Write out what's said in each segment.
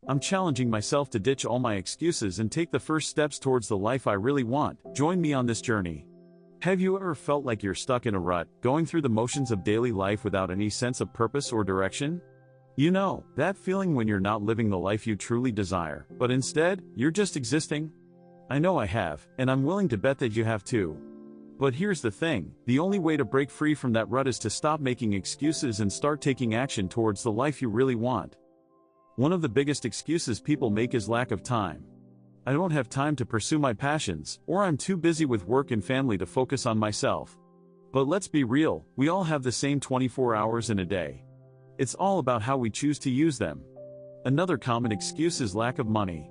I'm challenging myself to ditch all my excuses and take the first steps towards the life I really want. Join me on this journey. Have you ever felt like you're stuck in a rut, going through the motions of daily life without any sense of purpose or direction? You know, that feeling when you're not living the life you truly desire, but instead, you're just existing? I know I have, and I'm willing to bet that you have too. But here's the thing, the only way to break free from that rut is to stop making excuses and start taking action towards the life you really want. One of the biggest excuses people make is lack of time. I don't have time to pursue my passions, or I'm too busy with work and family to focus on myself. But let's be real, we all have the same 24 hours in a day. It's all about how we choose to use them. Another common excuse is lack of money.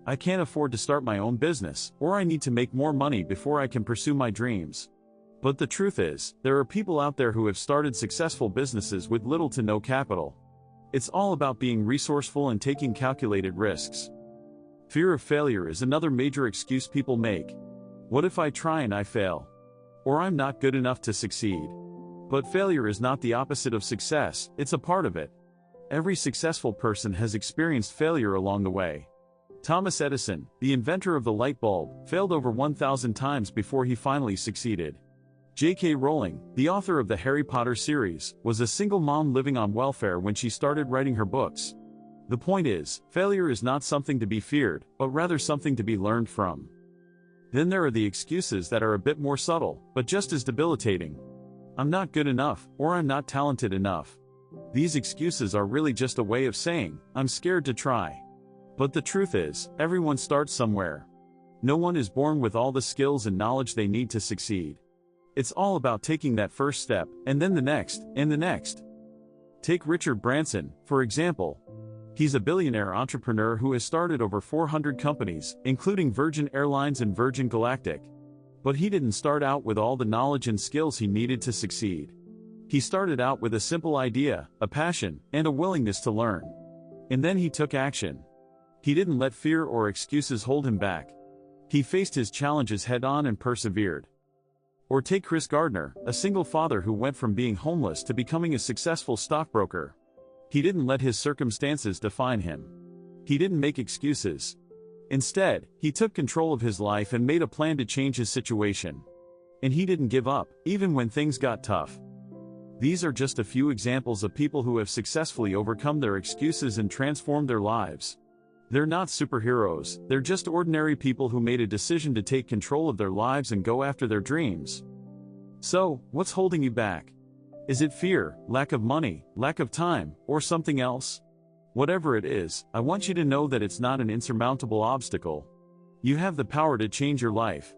I can't afford to start my own business, or I need to make more money before I can pursue my dreams. But the truth is, there are people out there who have started successful businesses with little to no capital. It's all about being resourceful and taking calculated risks. Fear of failure is another major excuse people make. What if I try and I fail? Or I'm not good enough to succeed? But failure is not the opposite of success, it's a part of it. Every successful person has experienced failure along the way. Thomas Edison, the inventor of the light bulb, failed over 1,000 times before he finally succeeded. J.K. Rowling, the author of the Harry Potter series, was a single mom living on welfare when she started writing her books. The point is, failure is not something to be feared, but rather something to be learned from. Then there are the excuses that are a bit more subtle, but just as debilitating. I'm not good enough, or I'm not talented enough. These excuses are really just a way of saying, I'm scared to try. But the truth is, everyone starts somewhere. No one is born with all the skills and knowledge they need to succeed. It's all about taking that first step, and then the next, and the next. Take Richard Branson, for example. He's a billionaire entrepreneur who has started over 400 companies, including Virgin Airlines and Virgin Galactic. But he didn't start out with all the knowledge and skills he needed to succeed. He started out with a simple idea, a passion, and a willingness to learn. And then he took action. He didn't let fear or excuses hold him back. He faced his challenges head-on and persevered. Or take Chris Gardner, a single father who went from being homeless to becoming a successful stockbroker. He didn't let his circumstances define him. He didn't make excuses. Instead, he took control of his life and made a plan to change his situation. And he didn't give up, even when things got tough. These are just a few examples of people who have successfully overcome their excuses and transformed their lives. They're not superheroes, they're just ordinary people who made a decision to take control of their lives and go after their dreams. So, what's holding you back? Is it fear, lack of money, lack of time, or something else? Whatever it is, I want you to know that it's not an insurmountable obstacle. You have the power to change your life.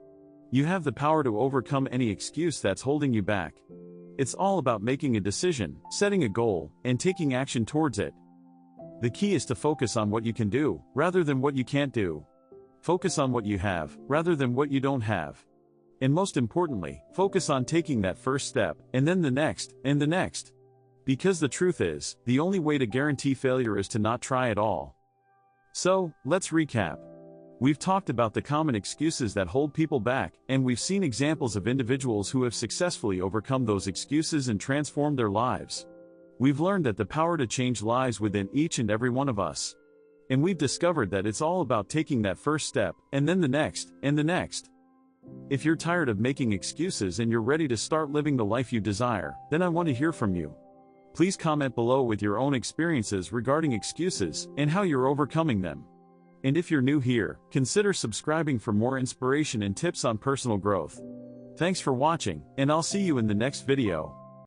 You have the power to overcome any excuse that's holding you back. It's all about making a decision, setting a goal, and taking action towards it. The key is to focus on what you can do, rather than what you can't do. Focus on what you have, rather than what you don't have. And most importantly, focus on taking that first step, and then the next, and the next. Because the truth is, the only way to guarantee failure is to not try at all. So, let's recap. We've talked about the common excuses that hold people back, and we've seen examples of individuals who have successfully overcome those excuses and transformed their lives. We've learned that the power to change lies within each and every one of us. And we've discovered that it's all about taking that first step, and then the next, and the next. If you're tired of making excuses and you're ready to start living the life you desire, then I want to hear from you. Please comment below with your own experiences regarding excuses and how you're overcoming them. And if you're new here, consider subscribing for more inspiration and tips on personal growth. Thanks for watching, and I'll see you in the next video.